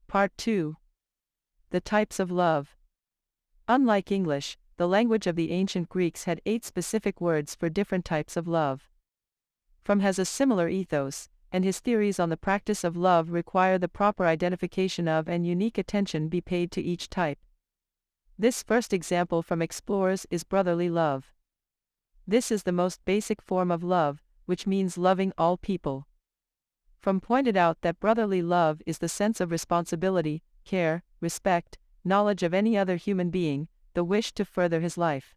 Part 2. The Types of Love. Unlike English, the language of the ancient Greeks had 8 specific words for different types of love. Fromm has a similar ethos, and his theories on the practice of love require the proper identification of and unique attention be paid to each type. This first example Fromm explores is brotherly love. This is the most basic form of love, which means loving all people. Fromm pointed out that brotherly love is the sense of responsibility, care, respect, knowledge of any other human being, the wish to further his life.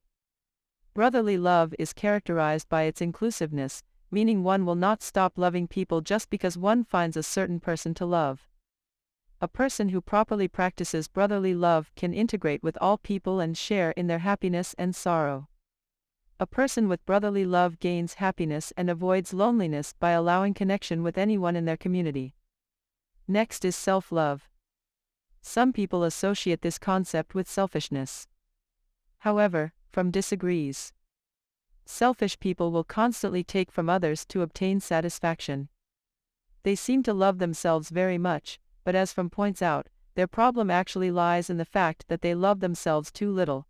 Brotherly love is characterized by its inclusiveness, meaning one will not stop loving people just because one finds a certain person to love. A person who properly practices brotherly love can integrate with all people and share in their happiness and sorrow. A person with brotherly love gains happiness and avoids loneliness by allowing connection with anyone in their community. Next is self-love. Some people associate this concept with selfishness. However, Fromm disagrees. Selfish people will constantly take from others to obtain satisfaction. They seem to love themselves very much, but as Fromm points out, their problem actually lies in the fact that they love themselves too little.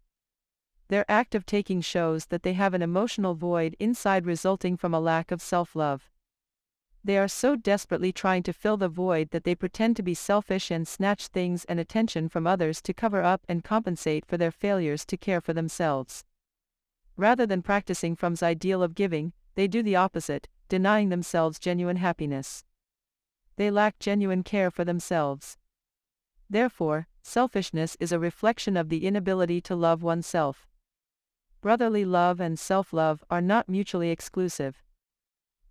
Their act of taking shows that they have an emotional void inside resulting from a lack of self-love. They are so desperately trying to fill the void that they pretend to be selfish and snatch things and attention from others to cover up and compensate for their failures to care for themselves. Rather than practicing Fromm's ideal of giving, they do the opposite, denying themselves genuine happiness. They lack genuine care for themselves. Therefore, selfishness is a reflection of the inability to love oneself. Brotherly love and self-love are not mutually exclusive.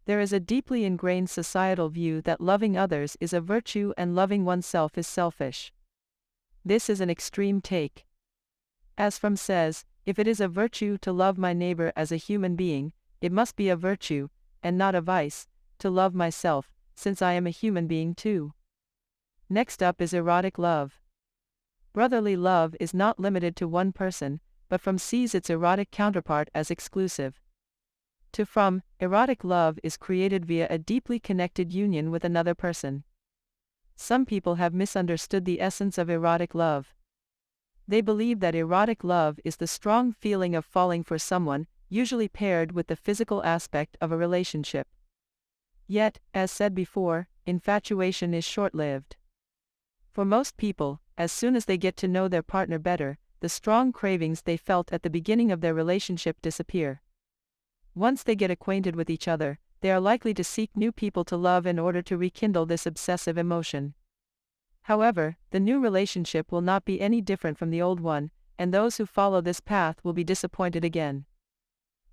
There is a deeply ingrained societal view that loving others is a virtue and loving oneself is selfish. This is an extreme take. As Fromm says, if it is a virtue to love my neighbor as a human being, it must be a virtue, and not a vice, to love myself, since I am a human being too. Next up is erotic love. Brotherly love is not limited to one person, but Fromm sees its erotic counterpart as exclusive. To Fromm, erotic love is created via a deeply connected union with another person. Some people have misunderstood the essence of erotic love. They believe that erotic love is the strong feeling of falling for someone, usually paired with the physical aspect of a relationship. Yet, as said before, infatuation is short-lived. For most people, as soon as they get to know their partner better, the strong cravings they felt at the beginning of their relationship disappear. Once they get acquainted with each other, they are likely to seek new people to love in order to rekindle this obsessive emotion. However, the new relationship will not be any different from the old one, and those who follow this path will be disappointed again.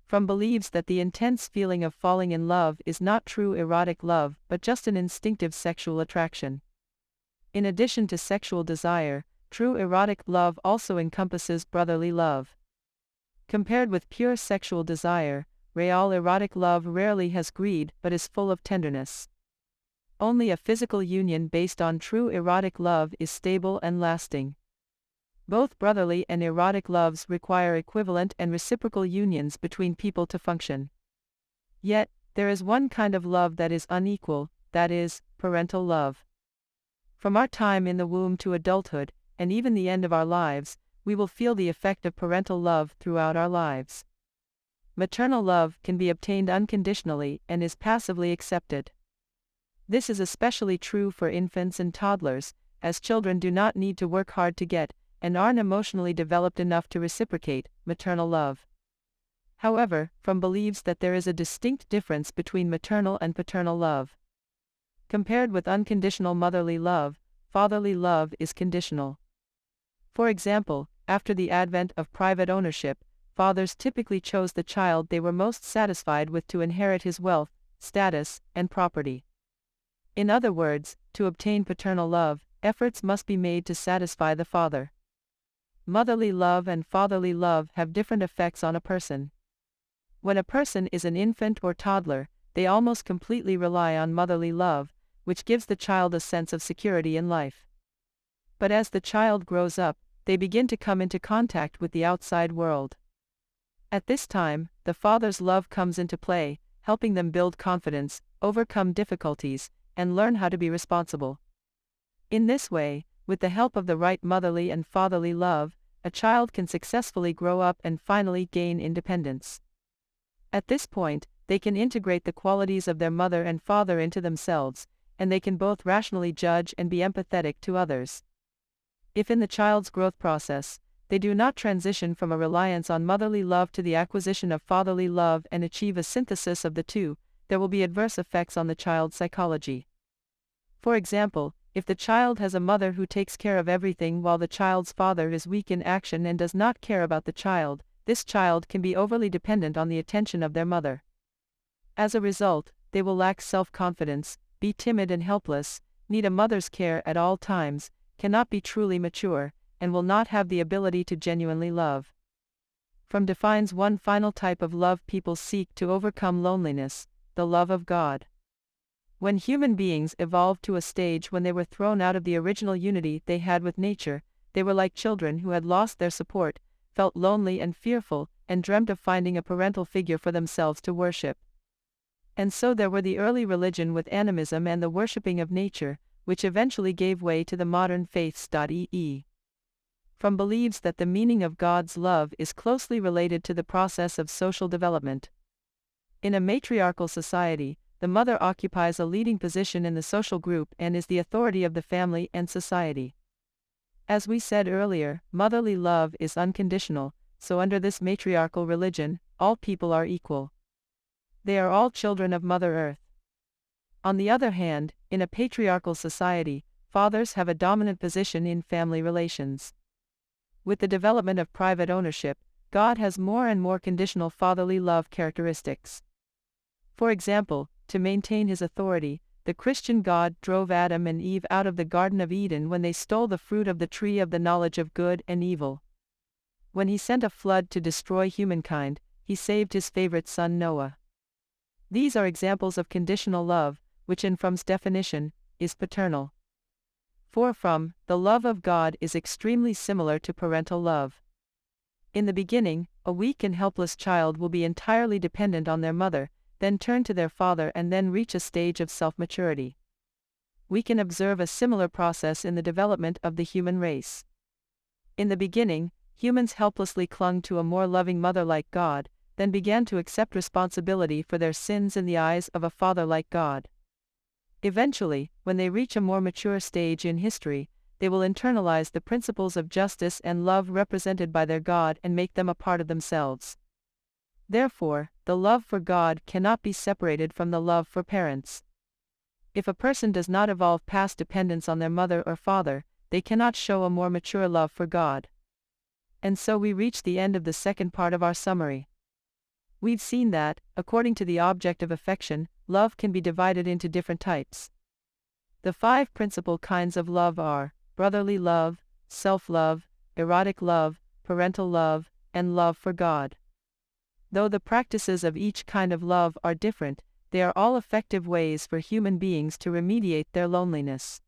Fromm believes that the intense feeling of falling in love is not true erotic love but just an instinctive sexual attraction. In addition to sexual desire, true erotic love also encompasses brotherly love. Compared with pure sexual desire, real erotic love rarely has greed but is full of tenderness. Only a physical union based on true erotic love is stable and lasting. Both brotherly and erotic loves require equivalent and reciprocal unions between people to function. Yet, there is one kind of love that is unequal, that is, parental love. From our time in the womb to adulthood, and even the end of our lives, we will feel the effect of parental love throughout our lives. Maternal love can be obtained unconditionally and is passively accepted. This is especially true for infants and toddlers, as children do not need to work hard to get, and aren't emotionally developed enough to reciprocate, maternal love. However, Fromm believes that there is a distinct difference between maternal and paternal love. Compared with unconditional motherly love, fatherly love is conditional. For example, after the advent of private ownership, fathers typically chose the child they were most satisfied with to inherit his wealth, status, and property. In other words, to obtain paternal love, efforts must be made to satisfy the father. Motherly love and fatherly love have different effects on a person. When a person is an infant or toddler, they almost completely rely on motherly love, which gives the child a sense of security in life. But as the child grows up, they begin to come into contact with the outside world. At this time, the father's love comes into play, helping them build confidence, overcome difficulties, and learn how to be responsible. In this way, With the help of the right motherly and fatherly love, a child can successfully grow up and finally gain independence. At this point, they can integrate the qualities of their mother and father into themselves, and they can both rationally judge and be empathetic to others. If in the child's growth process, they do not transition from a reliance on motherly love to the acquisition of fatherly love and achieve a synthesis of the two, there will be adverse effects on the child's psychology. For example, if the child has a mother who takes care of everything while the child's father is weak in action and does not care about the child, this child can be overly dependent on the attention of their mother. As a result, they will lack self-confidence, be timid and helpless, need a mother's care at all times, cannot be truly mature, and will not have the ability to genuinely love. Fromm defines one final type of love people seek to overcome loneliness: the love of God. When human beings evolved to a stage when they were thrown out of the original unity they had with nature, they were like children who had lost their support, felt lonely and fearful, and dreamt of finding a parental figure for themselves to worship. And so there were the early religion with animism and the worshipping of nature, which eventually gave way to the modern faiths. Fromm believes that the meaning of God's love is closely related to the process of social development. In a matriarchal society, the mother occupies a leading position in the social group and is the authority of the family and society. As we said earlier, motherly love is unconditional, so under this matriarchal religion, all people are equal. They are all children of Mother Earth. On the other hand, in a patriarchal society, fathers have a dominant position in family relations. With the development of private ownership, God has more and more conditional fatherly love characteristics. For example, to maintain his authority, the Christian God drove Adam and Eve out of the Garden of Eden when they stole the fruit of the tree of the knowledge of good and evil. When he sent a flood to destroy humankind, he saved his favorite son Noah. These are examples of conditional love, which in Fromm's definition, is paternal. For Fromm, the love of God is extremely similar to parental love. In the beginning, a weak and helpless child will be entirely dependent on their mother, then turn to their father and then reach a stage of self-maturity. We can observe a similar process in the development of the human race. In the beginning, humans helplessly clung to a more loving mother like God, then began to accept responsibility for their sins in the eyes of a father like God. Eventually, when they reach a more mature stage in history, they will internalize the principles of justice and love represented by their God and make them a part of themselves. Therefore, the love for God cannot be separated from the love for parents. If a person does not evolve past dependence on their mother or father, they cannot show a more mature love for God. And so we reach the end of the second part of our summary. We've seen that, according to the object of affection, love can be divided into different types. The 5 principal kinds of love are brotherly love, self-love, erotic love, parental love, and love for God. Though the practices of each kind of love are different, they are all effective ways for human beings to remediate their loneliness.